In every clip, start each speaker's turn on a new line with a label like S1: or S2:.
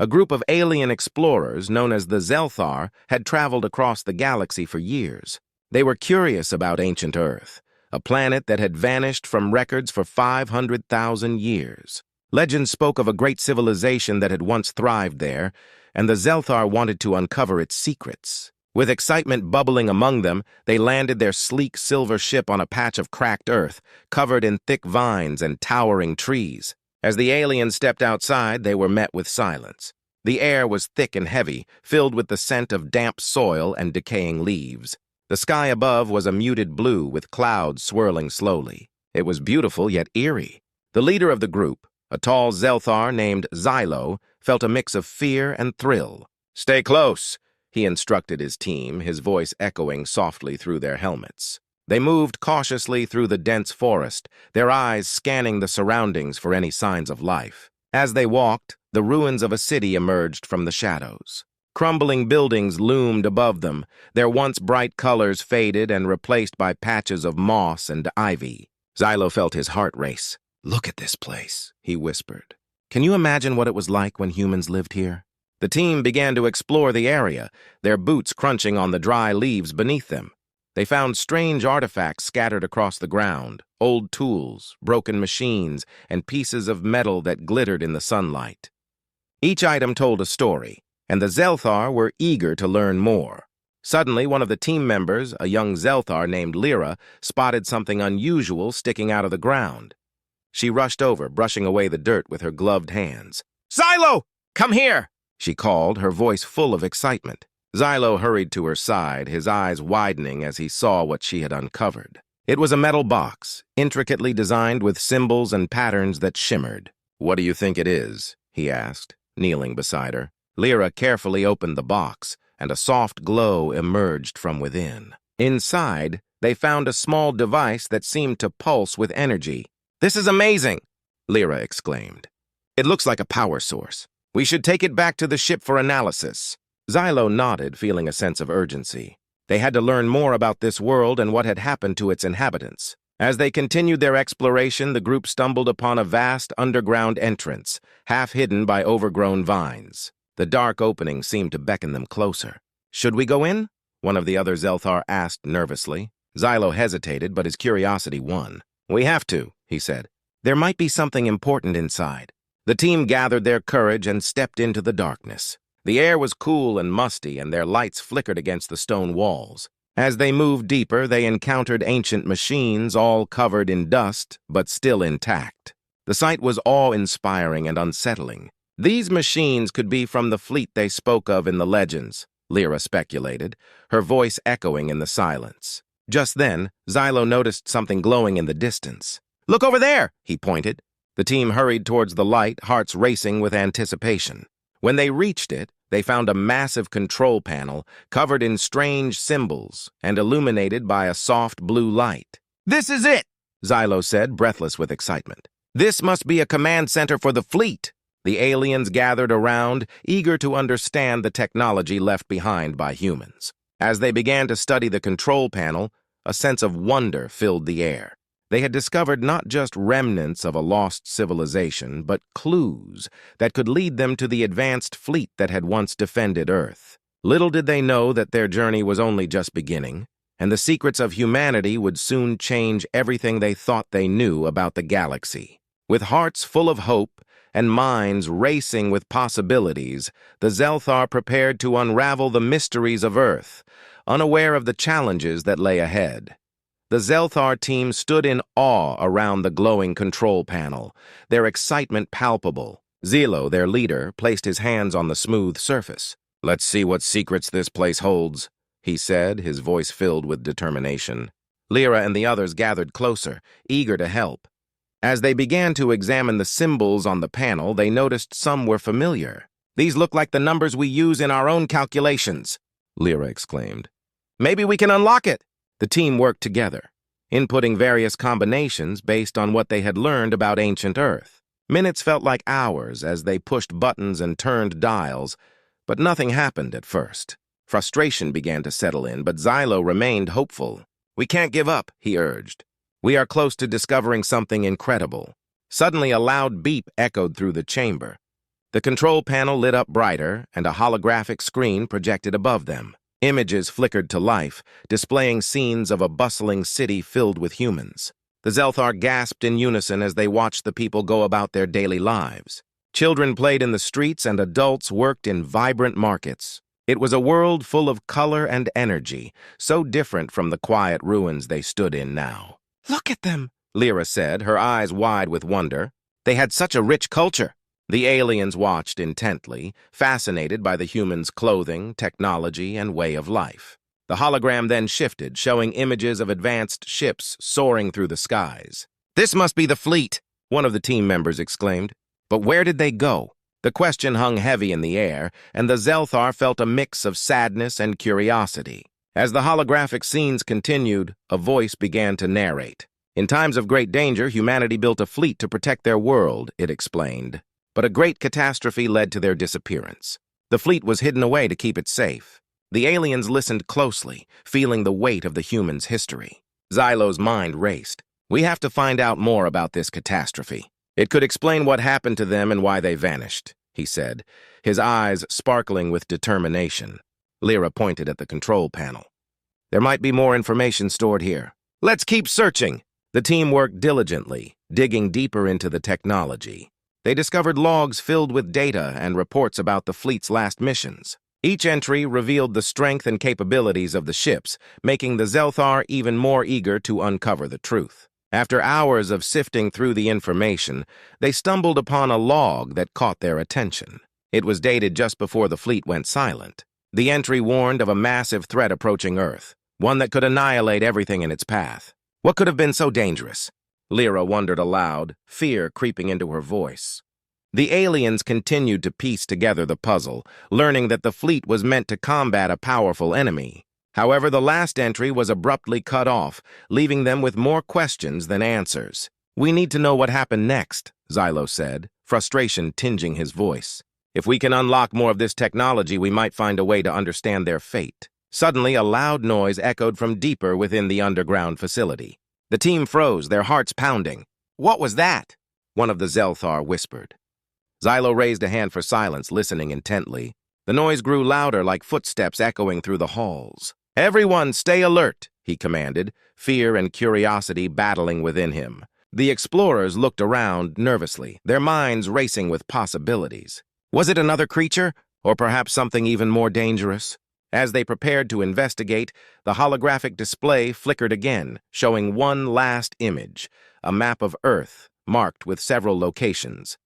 S1: A group of alien explorers known as the Zelthar had traveled across the galaxy for years. They were curious about ancient Earth, a planet that had vanished from records for 500,000 years. Legends spoke of a great civilization that had once thrived there, and the Zelthar wanted to uncover its secrets. With excitement bubbling among them, they landed their sleek silver ship on a patch of cracked earth, covered in thick vines and towering trees. As the aliens stepped outside, they were met with silence. The air was thick and heavy, filled with the scent of damp soil and decaying leaves. The sky above was a muted blue with clouds swirling slowly. It was beautiful yet eerie. The leader of the group, a tall Zelthar named Xylo, felt a mix of fear and thrill. "Stay close," he instructed his team, his voice echoing softly through their helmets. They moved cautiously through the dense forest, their eyes scanning the surroundings for any signs of life. As they walked, the ruins of a city emerged from the shadows. Crumbling buildings loomed above them, their once bright colors faded and replaced by patches of moss and ivy. Xylo felt his heart race. "Look at this place," he whispered. "Can you imagine what it was like when humans lived here?" The team began to explore the area, their boots crunching on the dry leaves beneath them. They found strange artifacts scattered across the ground, old tools, broken machines, and pieces of metal that glittered in the sunlight. Each item told a story, and the Zelthar were eager to learn more. Suddenly, one of the team members, a young Zelthar named Lyra, spotted something unusual sticking out of the ground. She rushed over, brushing away the dirt with her gloved hands. "Xylo, come here!" she called, her voice full of excitement. Xylo hurried to her side, his eyes widening as he saw what she had uncovered. It was a metal box, intricately designed with symbols and patterns that shimmered. "What do you think it is?" he asked, kneeling beside her. Lyra carefully opened the box, and a soft glow emerged from within. Inside, they found a small device that seemed to pulse with energy. "This is amazing!" Lyra exclaimed. "It looks like a power source. We should take it back to the ship for analysis." Xylo nodded, feeling a sense of urgency. They had to learn more about this world and what had happened to its inhabitants. As they continued their exploration, the group stumbled upon a vast underground entrance, half hidden by overgrown vines. The dark opening seemed to beckon them closer. "Should we go in?" one of the other Zelthar asked nervously. Xylo hesitated, but his curiosity won. "We have to," he said. "There might be something important inside." The team gathered their courage and stepped into the darkness. The air was cool and musty, and their lights flickered against the stone walls. As they moved deeper, they encountered ancient machines, all covered in dust, but still intact. The sight was awe-inspiring and unsettling. These machines could be from the fleet they spoke of in the legends, Lyra speculated, her voice echoing in the silence. Just then, Xylo noticed something glowing in the distance. "Look over there!" he pointed. The team hurried towards the light, hearts racing with anticipation. When they reached it, they found a massive control panel covered in strange symbols and illuminated by a soft blue light. "This is it!" Xylo said, breathless with excitement. "This must be a command center for the fleet." The aliens gathered around, eager to understand the technology left behind by humans. As they began to study the control panel, a sense of wonder filled the air. They had discovered not just remnants of a lost civilization, but clues that could lead them to the advanced fleet that had once defended Earth. Little did they know that their journey was only just beginning, and the secrets of humanity would soon change everything they thought they knew about the galaxy. With hearts full of hope and minds racing with possibilities, the Zelthar prepared to unravel the mysteries of Earth, unaware of the challenges that lay ahead. The Zelthar team stood in awe around the glowing control panel, their excitement palpable. Xylo, their leader, placed his hands on the smooth surface. "Let's see what secrets this place holds," he said, his voice filled with determination. Lyra and the others gathered closer, eager to help. As they began to examine the symbols on the panel, they noticed some were familiar. "These look like the numbers we use in our own calculations," Lyra exclaimed. "Maybe we can unlock it." The team worked together, inputting various combinations based on what they had learned about ancient Earth. Minutes felt like hours as they pushed buttons and turned dials, but nothing happened at first. Frustration began to settle in, but Xylo remained hopeful. "We can't give up," he urged. "We are close to discovering something incredible." Suddenly, a loud beep echoed through the chamber. The control panel lit up brighter, and a holographic screen projected above them. Images flickered to life, displaying scenes of a bustling city filled with humans. The Zelthar gasped in unison as they watched the people go about their daily lives. Children played in the streets and adults worked in vibrant markets. It was a world full of color and energy, so different from the quiet ruins they stood in now. "Look at them," Lyra said, her eyes wide with wonder. They had such a rich culture. The aliens watched intently, fascinated by the humans' clothing, technology, and way of life. The hologram then shifted, showing images of advanced ships soaring through the skies. "This must be the fleet," one of the team members exclaimed. But where did they go? The question hung heavy in the air, and the Zelthar felt a mix of sadness and curiosity. As the holographic scenes continued, a voice began to narrate. "In times of great danger, humanity built a fleet to protect their world," it explained. But a great catastrophe led to their disappearance. The fleet was hidden away to keep it safe. The aliens listened closely, feeling the weight of the humans' history. Xylo's mind raced. "We have to find out more about this catastrophe. It could explain what happened to them and why they vanished," he said, his eyes sparkling with determination. Lyra pointed at the control panel. "There might be more information stored here. Let's keep searching." The team worked diligently, digging deeper into the technology. They discovered logs filled with data and reports about the fleet's last missions. Each entry revealed the strength and capabilities of the ships, making the Zelthar even more eager to uncover the truth. After hours of sifting through the information, they stumbled upon a log that caught their attention. It was dated just before the fleet went silent. The entry warned of a massive threat approaching Earth, one that could annihilate everything in its path. What could have been so dangerous? Lyra wondered aloud, fear creeping into her voice. The aliens continued to piece together the puzzle, learning that the fleet was meant to combat a powerful enemy. However, the last entry was abruptly cut off, leaving them with more questions than answers. "We need to know what happened next," Xylo said, frustration tinging his voice. "If we can unlock more of this technology, we might find a way to understand their fate." Suddenly, a loud noise echoed from deeper within the underground facility. The team froze, their hearts pounding. "What was that?" one of the Zelthar whispered. Xylo raised a hand for silence, listening intently. The noise grew louder, like footsteps echoing through the halls. "Everyone, stay alert," he commanded, fear and curiosity battling within him. The explorers looked around nervously, their minds racing with possibilities. Was it another creature, or perhaps something even more dangerous? As they prepared to investigate, the holographic display flickered again, showing one last image, a map of Earth, marked with several locations.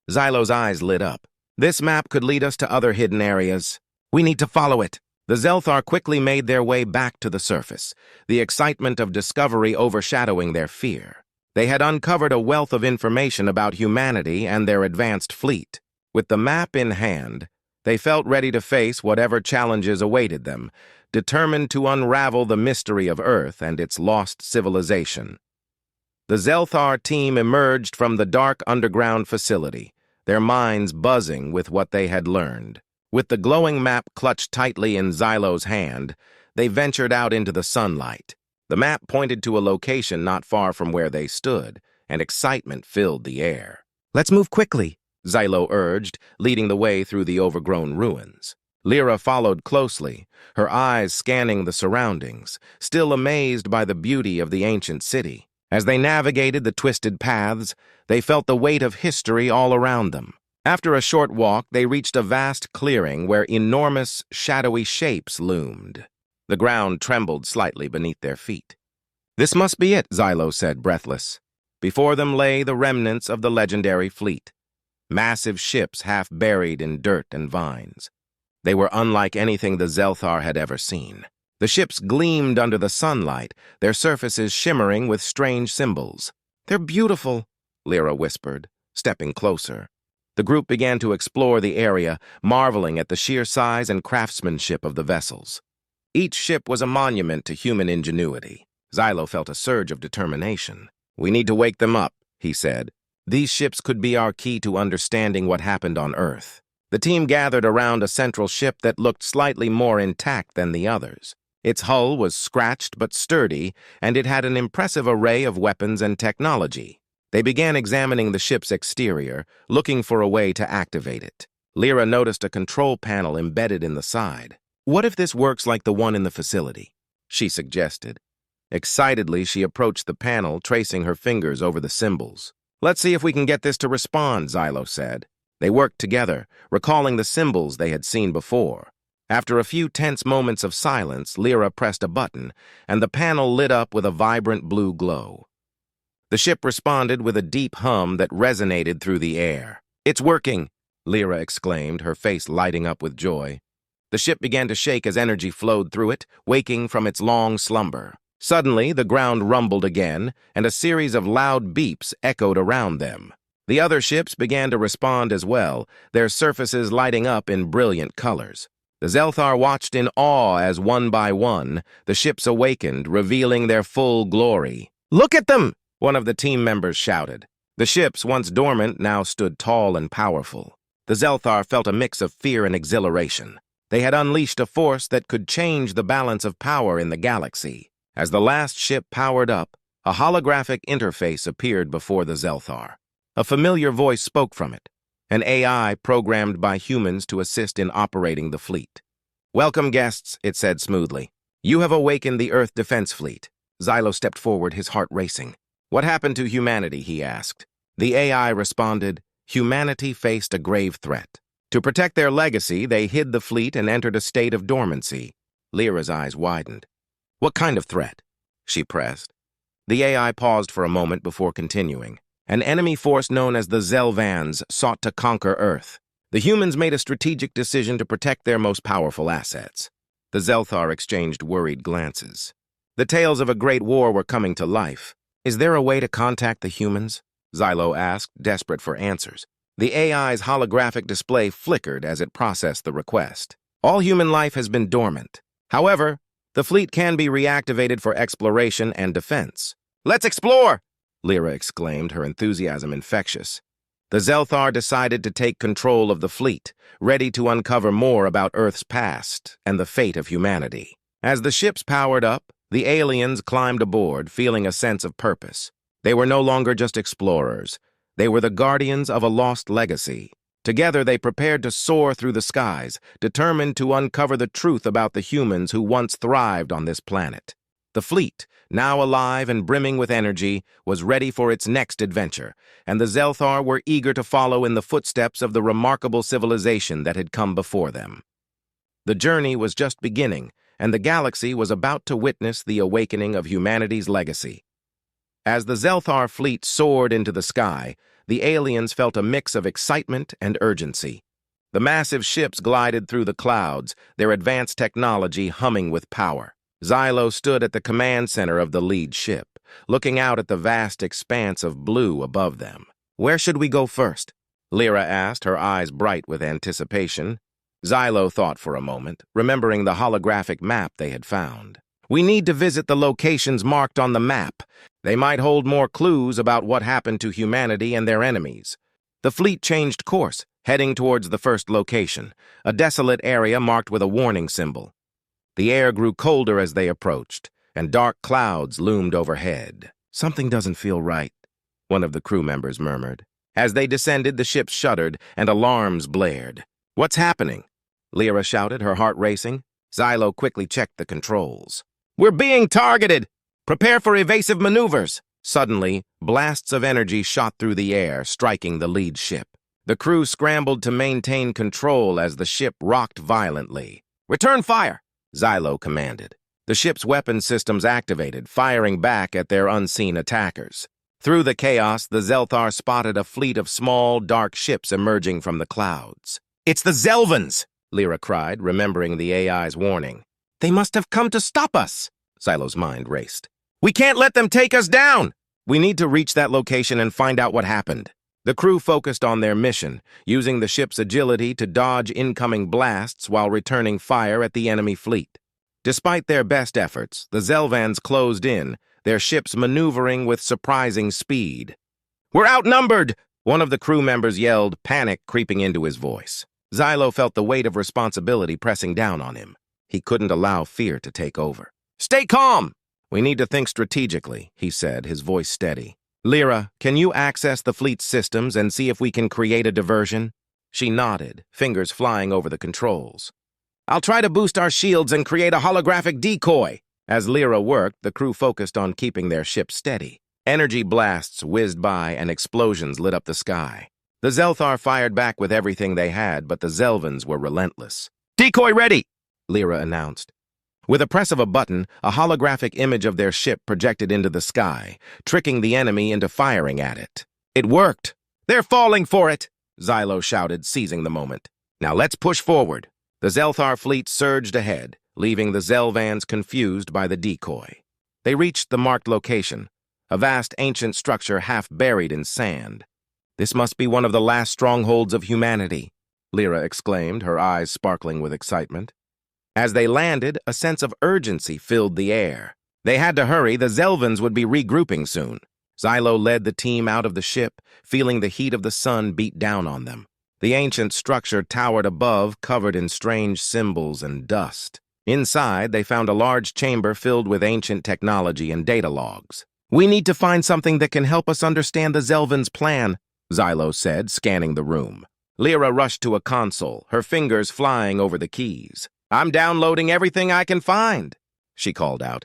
S1: Xylo's eyes lit up. "This map could lead us to other hidden areas. We need to follow it." The Zelthar quickly made their way back to the surface, the excitement of discovery overshadowing their fear. They had uncovered a wealth of information about humanity and their advanced fleet. With the map in hand, they felt ready to face whatever challenges awaited them, determined to unravel the mystery of Earth and its lost civilization. The Zelthar team emerged from the dark underground facility, their minds buzzing with what they had learned. With the glowing map clutched tightly in Xylo's hand, they ventured out into the sunlight. The map pointed to a location not far from where they stood, and excitement filled the air. "Let's move quickly," Xylo urged, leading the way through the overgrown ruins. Lyra followed closely, her eyes scanning the surroundings, still amazed by the beauty of the ancient city. As they navigated the twisted paths, they felt the weight of history all around them. After a short walk, they reached a vast clearing where enormous, shadowy shapes loomed. The ground trembled slightly beneath their feet. "This must be it," Xylo said, breathless. Before them lay the remnants of the legendary fleet, massive ships half buried in dirt and vines. They were unlike anything the Zelthar had ever seen. The ships gleamed under the sunlight, their surfaces shimmering with strange symbols. "They're beautiful," Lyra whispered, stepping closer. The group began to explore the area, marveling at the sheer size and craftsmanship of the vessels. Each ship was a monument to human ingenuity. Xylo felt a surge of determination. "We need to wake them up," he said. "These ships could be our key to understanding what happened on Earth." The team gathered around a central ship that looked slightly more intact than the others. Its hull was scratched but sturdy, and it had an impressive array of weapons and technology. They began examining the ship's exterior, looking for a way to activate it. Lyra noticed a control panel embedded in the side. "What if this works like the one in the facility?" she suggested. Excitedly, she approached the panel, tracing her fingers over the symbols. "Let's see if we can get this to respond," Xylo said. They worked together, recalling the symbols they had seen before. After a few tense moments of silence, Lyra pressed a button, and the panel lit up with a vibrant blue glow. The ship responded with a deep hum that resonated through the air. "It's working!" Lyra exclaimed, her face lighting up with joy. The ship began to shake as energy flowed through it, waking from its long slumber. Suddenly, the ground rumbled again, and a series of loud beeps echoed around them. The other ships began to respond as well, their surfaces lighting up in brilliant colors. The Zelthar watched in awe as one by one, the ships awakened, revealing their full glory. "Look at them!" one of the team members shouted. The ships, once dormant, now stood tall and powerful. The Zelthar felt a mix of fear and exhilaration. They had unleashed a force that could change the balance of power in the galaxy. As the last ship powered up, a holographic interface appeared before the Zelthar. A familiar voice spoke from it, an AI programmed by humans to assist in operating the fleet. "Welcome, guests," it said smoothly. "You have awakened the Earth Defense Fleet." Xylo stepped forward, his heart racing. "What happened to humanity?" he asked. The AI responded, "Humanity faced a grave threat. To protect their legacy, they hid the fleet and entered a state of dormancy." Lyra's eyes widened. "What kind of threat?" she pressed. The AI paused for a moment before continuing. "An enemy force known as the Zelvans sought to conquer Earth. The humans made a strategic decision to protect their most powerful assets." The Zelthar exchanged worried glances. The tales of a great war were coming to life. "Is there a way to contact the humans?" Xylo asked, desperate for answers. The AI's holographic display flickered as it processed the request. "All human life has been dormant. However, the fleet can be reactivated for exploration and defense." "Let's explore!" Lyra exclaimed, her enthusiasm infectious. The Zelthar decided to take control of the fleet, ready to uncover more about Earth's past and the fate of humanity. As the ships powered up, the aliens climbed aboard, feeling a sense of purpose. They were no longer just explorers. They were the guardians of a lost legacy. Together, they prepared to soar through the skies, determined to uncover the truth about the humans who once thrived on this planet. The fleet, now alive and brimming with energy, was ready for its next adventure, and the Zelthar were eager to follow in the footsteps of the remarkable civilization that had come before them. The journey was just beginning, and the galaxy was about to witness the awakening of humanity's legacy. As the Zelthar fleet soared into the sky, the aliens felt a mix of excitement and urgency. The massive ships glided through the clouds, their advanced technology humming with power. Xylo stood at the command center of the lead ship, looking out at the vast expanse of blue above them. "Where should we go first?" Lyra asked, her eyes bright with anticipation. Xylo thought for a moment, remembering the holographic map they had found. "We need to visit the locations marked on the map. They might hold more clues about what happened to humanity and their enemies." The fleet changed course, heading towards the first location, a desolate area marked with a warning symbol. The air grew colder as they approached, and dark clouds loomed overhead. "Something doesn't feel right," one of the crew members murmured. As they descended, the ship shuddered, and alarms blared. "What's happening?" Lyra shouted, her heart racing. Xylo quickly checked the controls. "We're being targeted! Prepare for evasive maneuvers!" Suddenly, blasts of energy shot through the air, striking the lead ship. The crew scrambled to maintain control as the ship rocked violently. "Return fire!" Xylo commanded. The ship's weapon systems activated, firing back at their unseen attackers. Through the chaos, the Zelthar spotted a fleet of small, dark ships emerging from the clouds. "It's the Zelvans!" Lyra cried, remembering the AI's warning. "They must have come to stop us!" Xylo's mind raced. "We can't let them take us down!" "We need to reach that location and find out what happened." The crew focused on their mission, using the ship's agility to dodge incoming blasts while returning fire at the enemy fleet. Despite their best efforts, the Zelvans closed in, their ships maneuvering with surprising speed. "We're outnumbered!" one of the crew members yelled, panic creeping into his voice. Xylo felt the weight of responsibility pressing down on him. He couldn't allow fear to take over. "Stay calm! We need to think strategically," he said, his voice steady. Lyra, can you access the fleet's systems and see if we can create a diversion? She nodded, fingers flying over the controls. I'll try to boost our shields and create a holographic decoy. As Lyra worked, the crew focused on keeping their ship steady. Energy blasts whizzed by and explosions lit up the sky. The Zelthar fired back with everything they had, but the Zelvans were relentless. Decoy ready, Lyra announced. With a press of a button, a holographic image of their ship projected into the sky, tricking the enemy into firing at it. It worked! They're falling for it! Xylo shouted, seizing the moment. Now let's push forward. The Zelthar fleet surged ahead, leaving the Zelvans confused by the decoy. They reached the marked location, a vast ancient structure half buried in sand. This must be one of the last strongholds of humanity, Lyra exclaimed, her eyes sparkling with excitement. As they landed, a sense of urgency filled the air. They had to hurry, the Zelvans would be regrouping soon. Xylo led the team out of the ship, feeling the heat of the sun beat down on them. The ancient structure towered above, covered in strange symbols and dust. Inside, they found a large chamber filled with ancient technology and data logs. We need to find something that can help us understand the Zelvans' plan, Xylo said, scanning the room. Lyra rushed to a console, her fingers flying over the keys. I'm downloading everything I can find, she called out.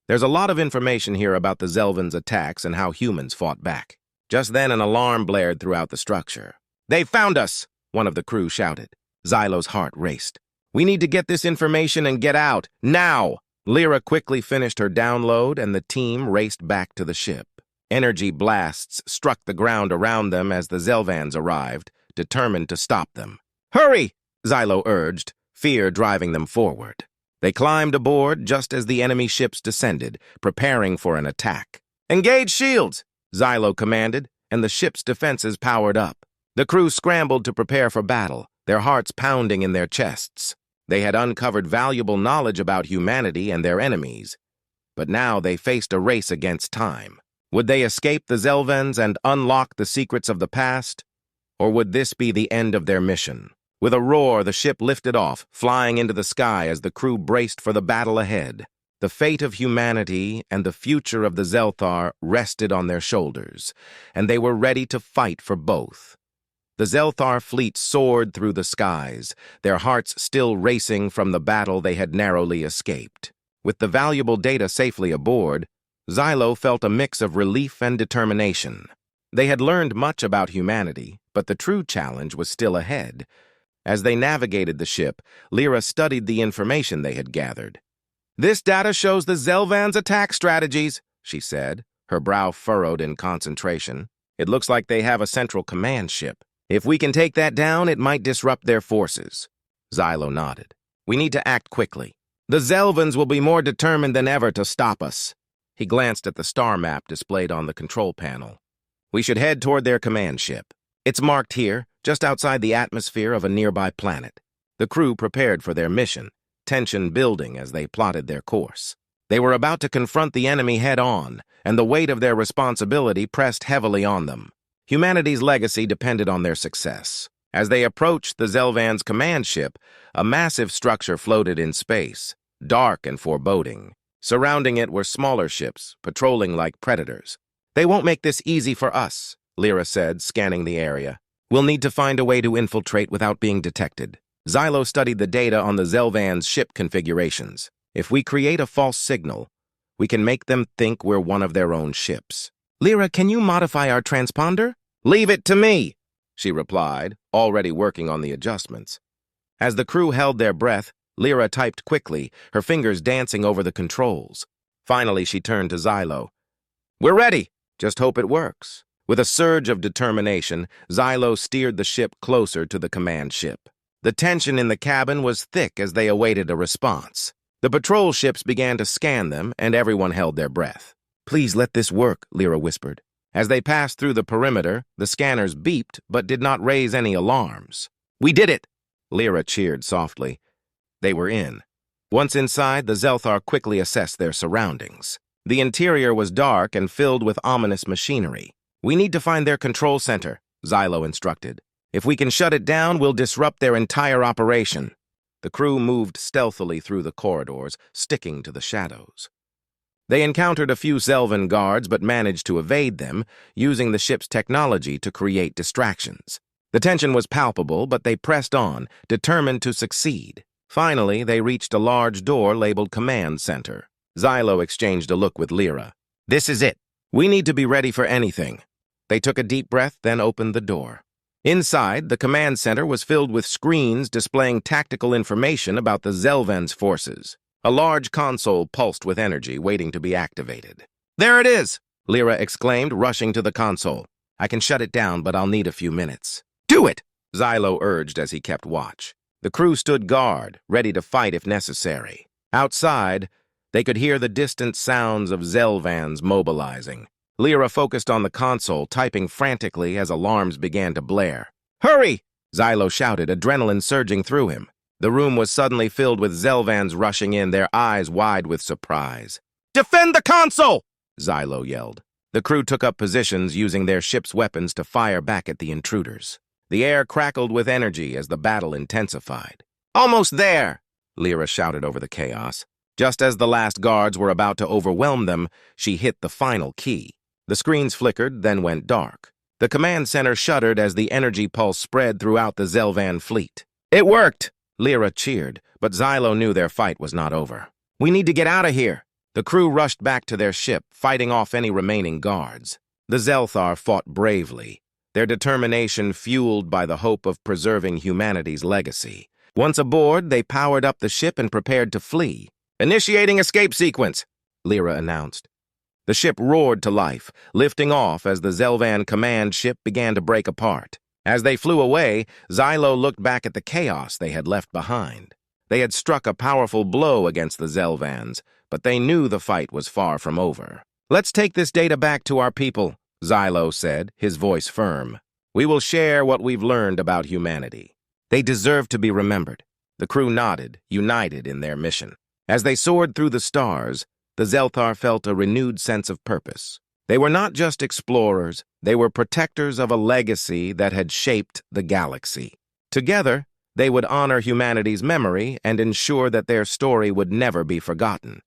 S1: There's a lot of information here about the Zelvans' attacks and how humans fought back. Just then, an alarm blared throughout the structure. They found us, one of the crew shouted. Xylo's heart raced. We need to get this information and get out, now! Lyra quickly finished her download and the team raced back to the ship. Energy blasts struck the ground around them as the Zelvans arrived, determined to stop them. Hurry, Xylo urged, fear driving them forward. They climbed aboard just as the enemy ships descended, preparing for an attack. Engage shields, Xylo commanded, and the ship's defenses powered up. The crew scrambled to prepare for battle, their hearts pounding in their chests. They had uncovered valuable knowledge about humanity and their enemies, but now they faced a race against time. Would they escape the Zelvans and unlock the secrets of the past, or would this be the end of their mission? With a roar, the ship lifted off, flying into the sky as the crew braced for the battle ahead. The fate of humanity and the future of the Zelthar rested on their shoulders, and they were ready to fight for both. The Zelthar fleet soared through the skies, their hearts still racing from the battle they had narrowly escaped. With the valuable data safely aboard, Xylo felt a mix of relief and determination. They had learned much about humanity, but the true challenge was still ahead. As they navigated the ship, Lyra studied the information they had gathered. This data shows the Zelvans' attack strategies, she said, her brow furrowed in concentration. It looks like they have a central command ship. If we can take that down, it might disrupt their forces. Xylo nodded. We need to act quickly. The Zelvans will be more determined than ever to stop us. He glanced at the star map displayed on the control panel. We should head toward their command ship. It's marked here, just outside the atmosphere of a nearby planet. The crew prepared for their mission, tension building as they plotted their course. They were about to confront the enemy head-on, and the weight of their responsibility pressed heavily on them. Humanity's legacy depended on their success. As they approached the Zelvans' command ship, a massive structure floated in space, dark and foreboding. Surrounding it were smaller ships, patrolling like predators. They won't make this easy for us, Lyra said, scanning the area. We'll need to find a way to infiltrate without being detected. Xylo studied the data on the Zelvans' ship configurations. If we create a false signal, we can make them think we're one of their own ships. Lyra, can you modify our transponder? Leave it to me, she replied, already working on the adjustments. As the crew held their breath, Lyra typed quickly, her fingers dancing over the controls. Finally, she turned to Xylo. We're ready. Just hope it works. With a surge of determination, Xylo steered the ship closer to the command ship. The tension in the cabin was thick as they awaited a response. The patrol ships began to scan them, and everyone held their breath. Please let this work, Lyra whispered. As they passed through the perimeter, the scanners beeped but did not raise any alarms. We did it! Lyra cheered softly. They were in. Once inside, the Zelthar quickly assessed their surroundings. The interior was dark and filled with ominous machinery. We need to find their control center, Xylo instructed. If we can shut it down, we'll disrupt their entire operation. The crew moved stealthily through the corridors, sticking to the shadows. They encountered a few Zelvan guards but managed to evade them, using the ship's technology to create distractions. The tension was palpable, but they pressed on, determined to succeed. Finally, they reached a large door labeled Command Center. Xylo exchanged a look with Lyra. "This is it. We need to be ready for anything." They took a deep breath, then opened the door. Inside, the command center was filled with screens displaying tactical information about the Zelvan's forces. A large console pulsed with energy, waiting to be activated. "There it is!" Lyra exclaimed, rushing to the console. "I can shut it down, but I'll need a few minutes." "Do it!" Xylo urged as he kept watch. The crew stood guard, ready to fight if necessary. Outside, they could hear the distant sounds of Zelvans mobilizing. Lyra focused on the console, typing frantically as alarms began to blare. "Hurry!" Xylo shouted, adrenaline surging through him. The room was suddenly filled with Zelvans rushing in, their eyes wide with surprise. "Defend the console!" Xylo yelled. The crew took up positions, using their ship's weapons to fire back at the intruders. The air crackled with energy as the battle intensified. "Almost there!" Lyra shouted over the chaos. Just as the last guards were about to overwhelm them, she hit the final key. The screens flickered, then went dark. The command center shuddered as the energy pulse spread throughout the Zelvan fleet. "It worked!" Lyra cheered, but Xylo knew their fight was not over. "We need to get out of here!" The crew rushed back to their ship, fighting off any remaining guards. The Zelthar fought bravely, their determination fueled by the hope of preserving humanity's legacy. Once aboard, they powered up the ship and prepared to flee. "Initiating escape sequence," Lyra announced. The ship roared to life, lifting off as the Zelvan command ship began to break apart. As they flew away, Xylo looked back at the chaos they had left behind. They had struck a powerful blow against the Zelvans, but they knew the fight was far from over. "Let's take this data back to our people," Xylo said, his voice firm. "We will share what we've learned about humanity. They deserve to be remembered." The crew nodded, united in their mission. As they soared through the stars, the Zelthar felt a renewed sense of purpose. They were not just explorers, they were protectors of a legacy that had shaped the galaxy. Together, they would honor humanity's memory and ensure that their story would never be forgotten.